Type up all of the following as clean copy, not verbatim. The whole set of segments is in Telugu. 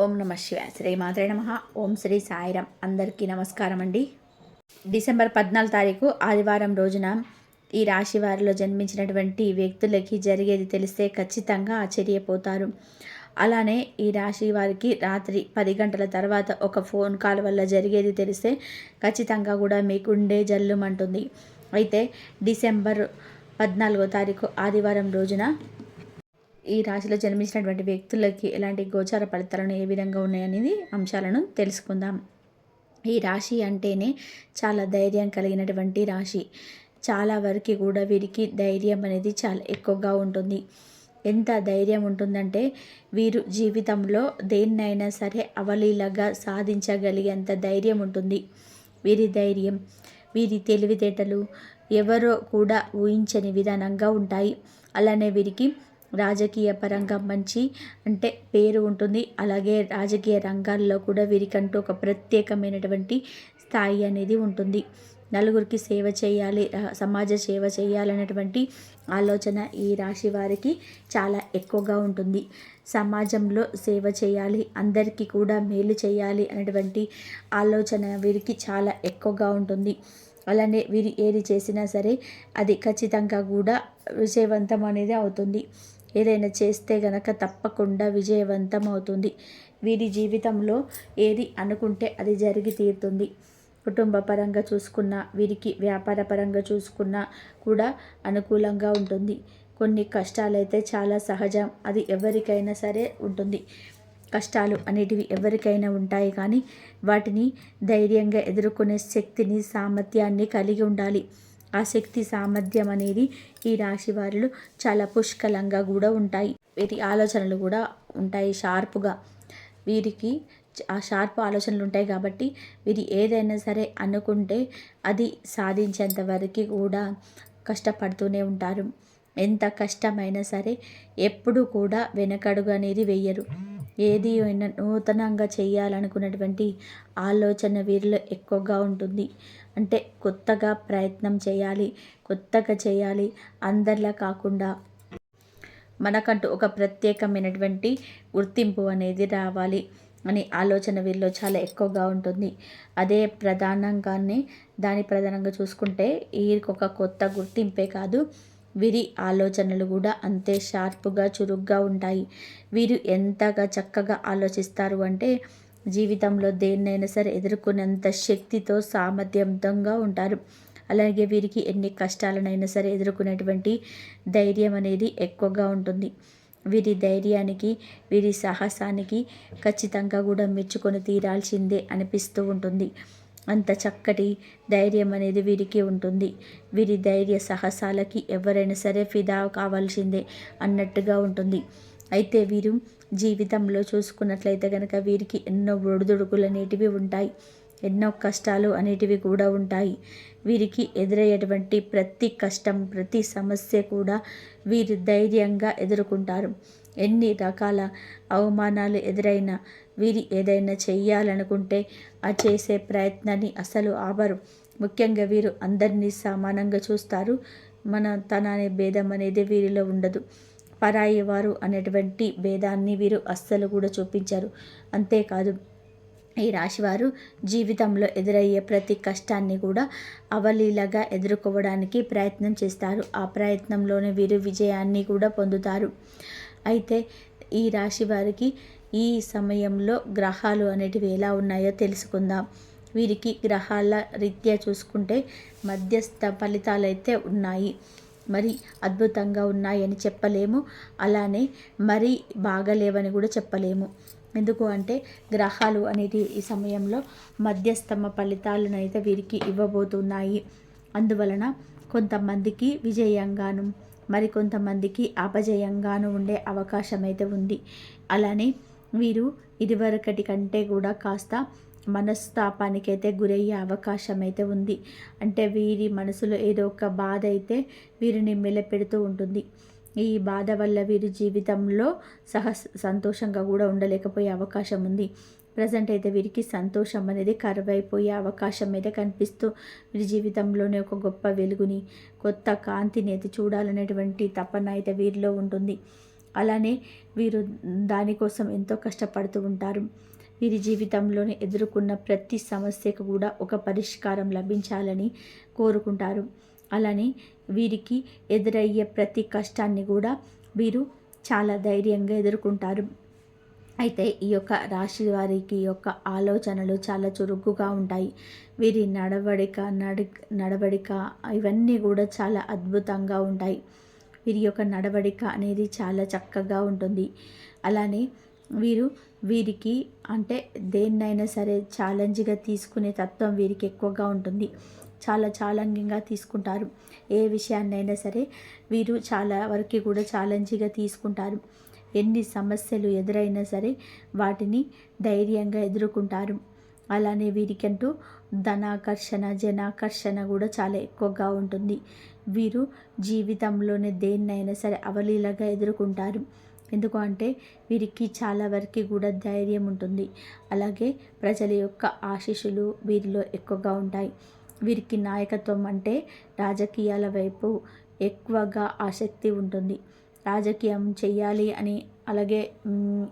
ఓం నమ శివాయ. శ్రీ మాత్రే నమః. ఓం శ్రీ సాయిరాం. అందరికీ నమస్కారం అండి. డిసెంబర్ 14 తారీఖు ఆదివారం రోజున ఈ రాశి వారిలో జన్మించినటువంటి వ్యక్తులకి జరిగేది తెలిస్తే ఖచ్చితంగా ఆశ్చర్యపోతారు. అలానే ఈ రాశి వారికి రాత్రి 10 గంటల తర్వాత ఒక ఫోన్ కాల్ వల్ల జరిగేది తెలిస్తే ఖచ్చితంగా కూడా మీ గుండె జల్లుమంటుంది. అయితే డిసెంబర్ 14వ తారీఖు ఆదివారం రోజున ఈ రాశిలో జన్మించినటువంటి వ్యక్తులకి ఎలాంటి గోచార ఫలితాలను ఏ విధంగా ఉన్నాయనేది అంశాలను తెలుసుకుందాం. ఈ రాశి అంటేనే చాలా ధైర్యం కలిగినటువంటి రాశి. చాలా వరకు కూడా వీరికి ధైర్యం అనేది చాలా ఎక్కువగా ఉంటుంది. ఎంత ధైర్యం ఉంటుందంటే వీరు జీవితంలో దేన్నైనా సరే అవలీలగా సాధించగలిగేంత ధైర్యం ఉంటుంది. వీరి ధైర్యం, వీరి తెలివితేటలు ఎవరో కూడా ఊహించని విధానంగా ఉంటాయి. అలానే వీరికి రాజకీయ పరంగా మంచి పేరు ఉంటుంది. అలాగే రాజకీయ రంగాల్లో కూడా వీరికంటూ ఒక ప్రత్యేకమైనటువంటి స్థాయి అనేది ఉంటుంది. నలుగురికి సేవ చేయాలి, సమాజ సేవ చేయాలనేటువంటి ఆలోచన ఈ రాశి వారికి చాలా ఎక్కువగా ఉంటుంది. సమాజంలో సేవ చేయాలి, అందరికీ కూడా మేలు చేయాలి అనేటువంటి ఆలోచన వీరికి చాలా ఎక్కువగా ఉంటుంది. అలానే వీరు ఏది చేసినా సరే అది ఖచ్చితంగా కూడా విజయవంతం అనేది అవుతుంది. ఏదైనా చేస్తే గనక తప్పకుండా విజయవంతం అవుతుంది. వీరి జీవితంలో ఏది అనుకుంటే అది జరిగి తీరుతుంది. కుటుంబ పరంగా చూసుకున్నా, వీరికి వ్యాపార పరంగా చూసుకున్నా కూడా అనుకూలంగా ఉంటుంది. కొన్ని కష్టాలైతే చాలా సహజం, అది ఎవరికైనా సరే ఉంటుంది. కష్టాలు అనేటివి ఎవరికైనా ఉంటాయి, కానీ వాటిని ధైర్యంగా ఎదుర్కొనే శక్తిని, సామర్థ్యాన్ని కలిగి ఉండాలి. ఆ శక్తి, సామర్థ్యం అనేది ఈ రాశి వారిలో చాలా పుష్కలంగా కూడా ఉంటాయి. వీరి ఆలోచనలు కూడా ఉంటాయి షార్ప్గా. వీరికి ఆ షార్ప్ ఆలోచనలు ఉంటాయి కాబట్టి వీరు ఏదైనా సరే అనుకుంటే అది సాధించేంత వరకు కూడా కష్టపడుతూనే ఉంటారు. ఎంత కష్టమైనా సరే ఎప్పుడు కూడా వెనకడుగు అనేది వెయ్యరు. ఏది అయినా నూతనంగా చేయాలనుకున్నటువంటి ఆలోచన వీరిలో ఎక్కువగా ఉంటుంది. కొత్తగా ప్రయత్నం చేయాలి, కొత్తగా చేయాలి, అందరిలా కాకుండా మనకంటూ ఒక ప్రత్యేకమైనటువంటి గుర్తింపు అనేది రావాలి అనే ఆలోచన వీరిలో చాలా ఎక్కువగా ఉంటుంది. అదే ప్రధానంగా చూసుకుంటే వీరికి ఒక కొత్త గుర్తింపే కాదు, వీరి ఆలోచనలు కూడా అంతే షార్ప్గా, చురుగ్గా ఉంటాయి. వీరు ఎంతగా చక్కగా ఆలోచిస్తారు అంటే జీవితంలో దేన్నైనా సరే ఎదుర్కొనేంత శక్తితో, సామర్థ్యంతంగా ఉంటారు. అలాగే వీరికి ఎన్ని కష్టాలనైనా సరే ఎదుర్కొనేటువంటి ధైర్యం అనేది ఎక్కువగా ఉంటుంది. వీరి ధైర్యానికి, వీరి సాహసానికి ఖచ్చితంగా కూడా మెచ్చుకొని తీరాల్సిందే అనిపిస్తూ ఉంటుంది. అంత చక్కటి ధైర్యం అనేది వీరికి ఉంటుంది. వీరి ధైర్య సాహసాలకి ఎవరైనా సరే ఫిదా కావాల్సిందే అన్నట్టుగా ఉంటుంది. అయితే వీరు జీవితంలో చూసుకున్నట్లయితే కనుక వీరికి ఎన్నో ఒడిదుడుకులు అనేటివి ఉంటాయి, ఎన్నో కష్టాలు అనేటివి కూడా ఉంటాయి. వీరికి ఎదురయ్యేటువంటి ప్రతి కష్టం, ప్రతి సమస్య కూడా వీరు ధైర్యంగా ఎదుర్కొంటారు. ఎన్ని రకాల అవమానాలు ఎదురైనా వీరు ఏదైనా చెయ్యాలనుకుంటే ఆ చేసే ప్రయత్నాన్ని అసలు ఆపరు. ముఖ్యంగా వీరు అందరినీ సమానంగా చూస్తారు. తన అనే భేదం అనేది వీరిలో ఉండదు. పరాయి వారు అనేటువంటి భేదాన్ని వీరు అస్సలు కూడా చూపించారు. అంతేకాదు, ఈ రాశివారు జీవితంలో ఎదురయ్యే ప్రతి కష్టాన్ని కూడా అవలీలగా ఎదుర్కోవడానికి ప్రయత్నం చేస్తారు. ఆ ప్రయత్నంలోనే వీరు విజయాన్ని కూడా పొందుతారు. అయితే ఈ రాశి వారికి ఈ సమయంలో గ్రహాలు అనేటివి ఎలా ఉన్నాయో తెలుసుకుందాం. వీరికి గ్రహాల రీత్యా చూసుకుంటే మధ్యస్థ ఫలితాలు అయితే ఉన్నాయి. మరి అద్భుతంగా ఉన్నాయని చెప్పలేము, అలానే మరీ బాగలేవని కూడా చెప్పలేము. ఎందుకు అంటే గ్రహాలు అనేటివి ఈ సమయంలో మధ్యస్థమ ఫలితాలను అయితే వీరికి ఇవ్వబోతున్నాయి. అందువలన కొంతమందికి విజయంగాను, మరి కొంతమందికి అపజయంగాను ఉండే అవకాశం అయితే ఉంది. అలానే వీరు ఇదివరకటి కంటే కూడా కాస్త మనస్తాపానికైతే గురయ్యే అవకాశం అయితే ఉంది. వీరి మనసులో ఏదో ఒక బాధ అయితే వీరిని మెలపెడుతూ ఉంటుంది. ఈ బాధ వల్ల వీరి జీవితంలో సంతోషంగా కూడా ఉండలేకపోయే అవకాశం ఉంది. ప్రజెంట్ అయితే వీరికి సంతోషం అనేది కరువైపోయే అవకాశం అయితే కనిపిస్తూ వీరి జీవితంలోనే ఒక గొప్ప వెలుగుని, కొత్త కాంతిని అయితే చూడాలనేటువంటి తపన అయితే వీరిలో ఉంటుంది. అలానే వీరు దానికోసం ఎంతో కష్టపడుతూ ఉంటారు. వీరి జీవితంలోనే ఎదుర్కొన్న ప్రతి సమస్యకు కూడా ఒక పరిష్కారం లభించాలని కోరుకుంటారు. అలానే వీరికి ఎదురయ్యే ప్రతి కష్టాన్ని కూడా వీరు చాలా ధైర్యంగా ఎదుర్కొంటారు. అయితే ఈ యొక్క రాశి వారికి యొక్క ఆలోచనలు చాలా చురుకుగా ఉంటాయి. వీరి నడవడిక ఇవన్నీ కూడా చాలా అద్భుతంగా ఉంటాయి. వీరి యొక్క నడవడిక అనేది చాలా చక్కగా ఉంటుంది. అలానే వీరికి అంటే దేన్నైనా సరే ఛాలెంజ్గా తీసుకునే తత్వం వీరికి ఎక్కువగా ఉంటుంది. చాలా ఛాలెంజింగ్గా తీసుకుంటారు. ఏ విషయాన్నైనా సరే వీరు చాలా వరకు కూడా ఛాలెంజ్గా తీసుకుంటారు. ఎన్ని సమస్యలు ఎదురైనా సరే వాటిని ధైర్యంగా ఎదుర్కొంటారు. అలానే వీరికంటూ ధనాకర్షణ జనాకర్షణ కూడా చాలా ఎక్కువగా ఉంటుంది. వీరు జీవితంలోనే దేన్నైనా సరే అవలీలగా ఎదుర్కొంటారు. ఎందుకు అంటే వీరికి చాలా వరకు కూడా ధైర్యం ఉంటుంది. అలాగే ప్రజల యొక్క ఆశీస్సులు వీరిలో ఎక్కువగా ఉంటాయి. వీరికి నాయకత్వం అంటే రాజకీయాల వైపు ఎక్కువగా ఆసక్తి ఉంటుంది. రాజకీయం చెయ్యాలి అని. అలాగే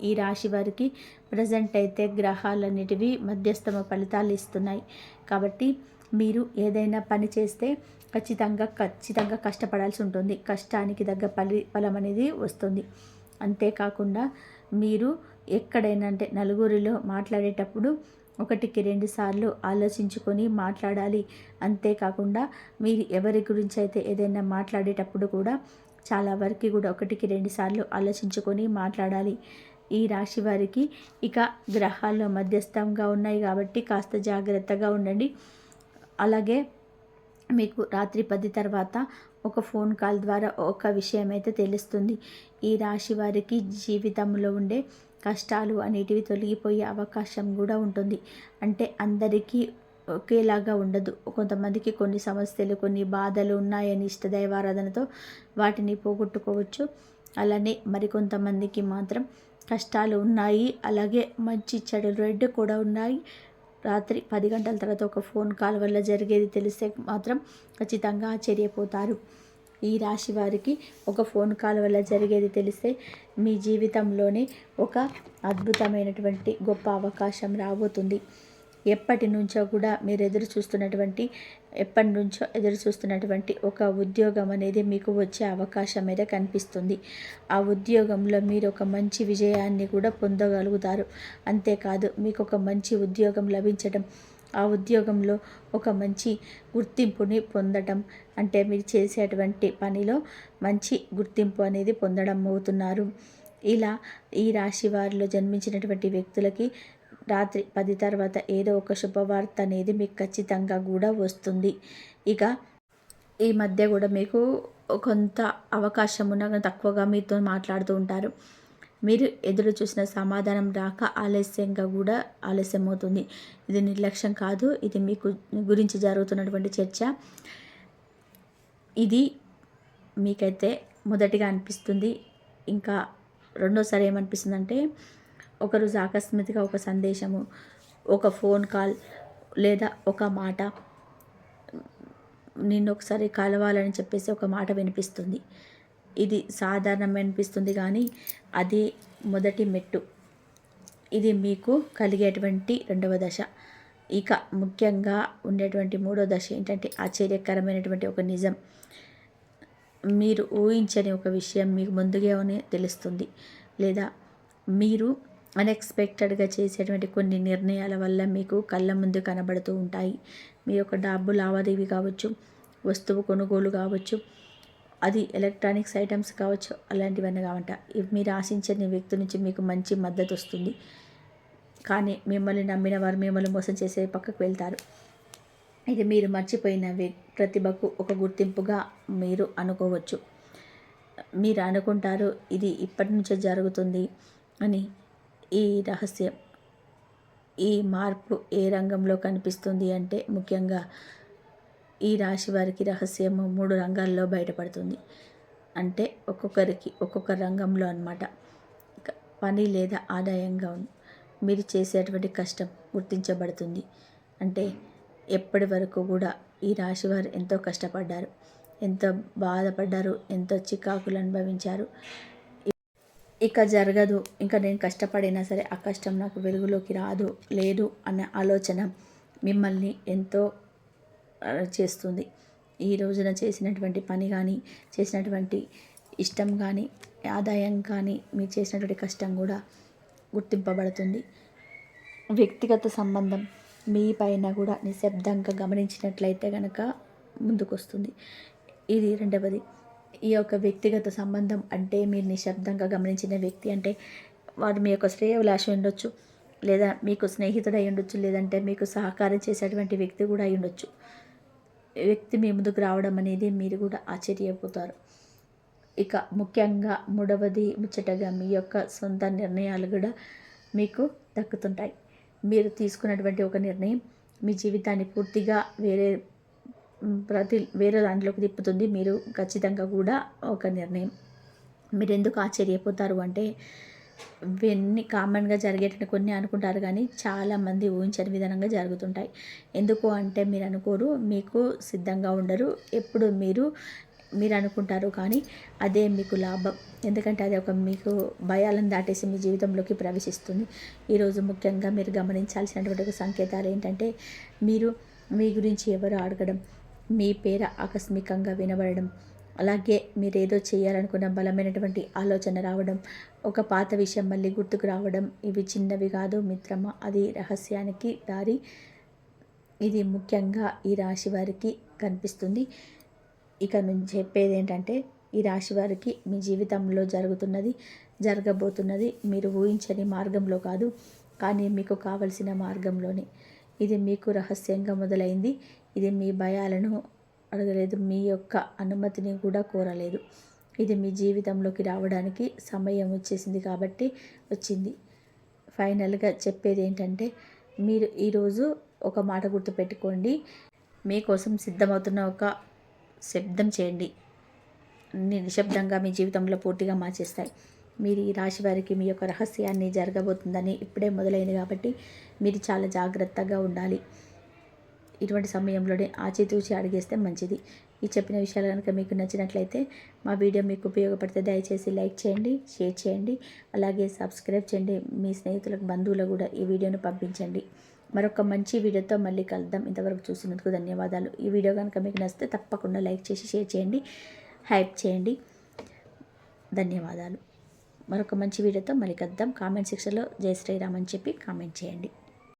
ఈ రాశి వారికి ప్రజెంట్ అయితే గ్రహాలన్నిటివి మధ్యస్థమ ఫలితాలు ఇస్తున్నాయి. కాబట్టి మీరు ఏదైనా పని చేస్తే ఖచ్చితంగా కష్టపడాల్సి ఉంటుంది. కష్టానికి తగ్గ ఫలం అనేది వస్తుంది. అంతేకాకుండా మీరు ఎక్కడైనా అంటే నలుగురిలో మాట్లాడేటప్పుడు 1కి 2 సార్లు ఆలోచించుకొని మాట్లాడాలి. అంతేకాకుండా మీరు ఎవరి గురించి అయితే ఏదైనా మాట్లాడేటప్పుడు కూడా చాలా వరకు కూడా 1కి 2 సార్లు ఆలోచించుకొని మాట్లాడాలి. ఈ రాశి వారికి ఇక గ్రహాల్లో మధ్యస్థంగా ఉన్నాయి కాబట్టి కాస్త జాగ్రత్తగా ఉండండి. అలాగే మీకు రాత్రి 10 తర్వాత ఒక ఫోన్ కాల్ ద్వారా ఒక విషయం అయితే తెలుస్తుంది. ఈ రాశి వారికి జీవితంలో ఉండే కష్టాలు అనేటివి తొలగిపోయే అవకాశం కూడా ఉంటుంది. అంటే అందరికీ ఒకేలాగా ఉండదు. కొంతమందికి కొన్ని సమస్యలు కొన్ని బాధలు ఉన్నాయని ఇష్టదైవారాధనతో వాటిని పోగొట్టుకోవచ్చు. అలానే మరికొంతమందికి మాత్రం కష్టాలు ఉన్నాయి. అలాగే మంచి చెడు రెండు కూడా ఉన్నాయి. రాత్రి 10 గంటల తర్వాత ఒక ఫోన్ కాల్ వల్ల జరిగేది తెలిస్తే మాత్రం ఖచ్చితంగా ఆశ్చర్యపోతారు. ఈ రాశి వారికి ఒక ఫోన్ కాల్ వల్ల జరిగేది తెలిస్తే మీ జీవితంలోనే ఒక అద్భుతమైనటువంటి గొప్ప అవకాశం రాబోతుంది. ఎప్పటి నుంచో ఎదురు చూస్తున్నటువంటి ఒక ఉద్యోగం అనేది మీకు వచ్చే అవకాశం అయితే కనిపిస్తుంది. ఆ ఉద్యోగంలో మీరు ఒక మంచి విజయాన్ని కూడా పొందగలుగుతారు. అంతేకాదు మీకు ఒక మంచి ఉద్యోగం లభించడం, ఆ ఉద్యోగంలో ఒక మంచి గుర్తింపుని పొందడం, అంటే మీరు చేసేటువంటి పనిలో మంచి గుర్తింపు అనేది పొందడం అవుతున్నారు. ఇలా ఈ రాశి వారిలో జన్మించినటువంటి వ్యక్తులకి రాత్రి 10 తర్వాత ఏదో ఒక శుభవార్త అనేది మీకు ఖచ్చితంగా కూడా వస్తుంది. ఇక ఈ మధ్య కూడా మీకు కొంత అవకాశం ఉన్నా కానీ తక్కువగా మీతో మాట్లాడుతూ ఉంటారు. మీరు ఎదురు చూసిన సమాధానం రాక ఆలస్యం అవుతుంది. ఇది నిర్లక్ష్యం కాదు, ఇది మీకు గురించి జరుగుతున్నటువంటి చర్చ. ఇది మీకైతే మొదటిగా అనిపిస్తుంది. ఇంకా రెండోసారి ఏమనిపిస్తుందంటే ఒకరోజు అకస్మాత్తుగా ఒక సందేశము, ఒక ఫోన్ కాల్ లేదా ఒక మాట, నిన్ను ఒకసారి కలవాలని చెప్పేసి ఒక మాట వినిపిస్తుంది. ఇది సాధారణం అనిపిస్తుంది కానీ అది మొదటి మెట్టు. ఇది మీకు కలిగేటువంటి 2వ దశ. ఇక ముఖ్యంగా ఉండేటువంటి 3వ దశ ఏంటంటే ఆశ్చర్యకరమైనటువంటి ఒక నిజం. మీరు ఊహించని ఒక విషయం మీకు ముందుగానే తెలుస్తుంది. లేదా మీరు అన్ఎక్స్పెక్టెడ్గా చేసేటువంటి కొన్ని నిర్ణయాల వల్ల మీకు కళ్ళ ముందు కనబడుతూ ఉంటాయి. మీ యొక్క డబ్బు లావాదేవీ కావచ్చు, వస్తువు కొనుగోలు కావచ్చు, అది ఎలక్ట్రానిక్స్ ఐటమ్స్ కావచ్చు, అలాంటివన్నీ కావంట. మీరు ఆశించని వ్యక్తి నుంచి మీకు మంచి మద్దతు వస్తుంది. కానీ మిమ్మల్ని నమ్మిన వారు మిమ్మల్ని మోసం చేసే పక్కకు వెళ్తారు. ఇది మీరు మర్చిపోయిన ప్రతిభకు ఒక గుర్తింపుగా మీరు అనుకోవచ్చు. మీరు అనుకుంటారు ఇది ఇప్పటి నుంచే జరుగుతుంది అని. ఈ రహస్యం, ఈ మార్పు ఏ రంగంలో కనిపిస్తుంది అంటే ముఖ్యంగా ఈ రాశి వారికి రహస్యము 3 రంగాల్లో బయటపడుతుంది. అంటే ఒక్కొక్కరికి ఒక్కొక్క రంగంలో అన్నమాట. పని లేదా ఆదాయంగా మీరు చేసేటువంటి కష్టం గుర్తించబడుతుంది. అంటే ఎప్పటి వరకు కూడా ఈ రాశివారు ఎంతో కష్టపడ్డారు, ఎంతో బాధపడ్డారు, ఎంతో చికాకులు అనుభవించారు. ఇక జరగదు, ఇంకా నేను కష్టపడినా సరే ఆ కష్టం నాకు వెలుగులోకి రాదు లేదు అనే ఆలోచన మిమ్మల్ని ఎంతో చేస్తుంది. ఈ రోజున చేసినటువంటి పని కానీ, చేసినటువంటి ఇష్టం కానీ, ఆదాయం కానీ, మీరు చేసినటువంటి కష్టం కూడా గుర్తింపబడుతుంది. వ్యక్తిగత సంబంధం మీ పైన కూడా నిశ్శబ్దంగా గమనించినట్లయితే కనుక ముందుకొస్తుంది. ఇది రెండవది. ఈ యొక్క వ్యక్తిగత సంబంధం అంటే మీరు నిశ్శబ్దంగా గమనించిన వ్యక్తి అంటే వాడు మీ యొక్క శ్రేయోభిలాషి ఉండొచ్చు, లేదా మీకు స్నేహితుడై ఉండొచ్చు, లేదంటే మీకు సహకారం చేసేటువంటి వ్యక్తి కూడా అయి ఉండొచ్చు. వ్యక్తి మీ ముందుకు రావడం అనేది మీరు కూడా ఆశ్చర్యపోతారు. ఇక ముఖ్యంగా మూడవది ముచ్చటగా మీ యొక్క సొంత నిర్ణయాలు కూడా మీకు దక్కుతుంటాయి. మీరు తీసుకున్నటువంటి ఒక నిర్ణయం మీ జీవితాన్ని పూర్తిగా వేరే దాంట్లోకి తిప్పుతుంది. మీరు ఖచ్చితంగా కూడా ఒక నిర్ణయం మీరు ఎందుకు ఆశ్చర్యపోతారు అంటే ఇవన్నీ కామన్గా జరిగేటట్టు కొన్ని అనుకుంటారు కానీ చాలామంది ఊహించని విధానంగా జరుగుతుంటాయి. ఎందుకు అంటే మీరు అనుకోరు, మీకు సిద్ధంగా ఉండరు. ఎప్పుడు మీరు అనుకుంటారు కానీ అదే మీకు లాభం. ఎందుకంటే అది ఒక మీకు భయాలను దాటేసి మీ జీవితంలోకి ప్రవేశిస్తుంది. ఈరోజు ముఖ్యంగా మీరు గమనించాల్సినటువంటి ఒక సంకేతాలు ఏంటంటే మీ గురించి ఎవరు అడగడం, మీ పేరు ఆకస్మికంగా వినబడడం, అలాగే మీరేదో చేయాలనుకున్న బలమైనటువంటి ఆలోచన రావడం, ఒక పాత విషయం మళ్ళీ గుర్తుకు రావడం. ఇవి చిన్నవి కాదు మిత్రమా, అది రహస్యానికి దారి. ఇది ముఖ్యంగా ఈ రాశి వారికి కనిపిస్తుంది. ఇక నుంచి చెప్పేది ఏంటంటే ఈ రాశి వారికి మీ జీవితంలో జరగబోతున్నది మీరు ఊహించని మార్గంలో కాదు, కానీ మీకు కావలసిన మార్గంలోనే. ఇది మీకు రహస్యంగా మొదలైంది. ఇది మీ భయాలను అడగలేదు, మీ యొక్క అనుమతిని కూడా కోరలేదు. ఇది మీ జీవితంలోకి రావడానికి సమయం వచ్చేసింది కాబట్టి వచ్చింది. ఫైనల్గా చెప్పేది ఏంటంటే మీరు ఈరోజు ఒక మాట గుర్తుపెట్టుకోండి. మీకోసం సిద్ధమవుతున్న ఒక శబ్దం చేయండి, నిశ్శబ్దంగా మీ జీవితంలో పూర్తిగా మార్చేస్తాయి. మీరు ఈ రాశి వారికి మీ యొక్క రహస్యాన్ని జరగబోతుందని ఇప్పుడే మొదలైంది కాబట్టి మీరు చాలా జాగ్రత్తగా ఉండాలి. ఇటువంటి సమయంలోనే ఆచితూచి అడిగేస్తే మంచిది. ఈ చెప్పిన విషయాలు కనుక మీకు నచ్చినట్లయితే మా వీడియో మీకు ఉపయోగపడితే దయచేసి లైక్ చేయండి, షేర్ చేయండి, అలాగే సబ్స్క్రైబ్ చేయండి. మీ స్నేహితులకు, బంధువులకు కూడా ఈ వీడియోను పంపించండి. మరొక మంచి వీడియోతో మళ్ళీ కలుద్దాం. ఇంతవరకు చూసినందుకు ధన్యవాదాలు. ఈ వీడియో కనుక మీకు నచ్చితే తప్పకుండా లైక్ చేసి షేర్ చేయండి, హైప్ చేయండి. ధన్యవాదాలు. మరొక మంచి వీడియోతో మళ్ళీ కలుద్దాం. కామెంట్ సెక్షన్లో జై శ్రీరామ్ అని చెప్పి కామెంట్ చేయండి.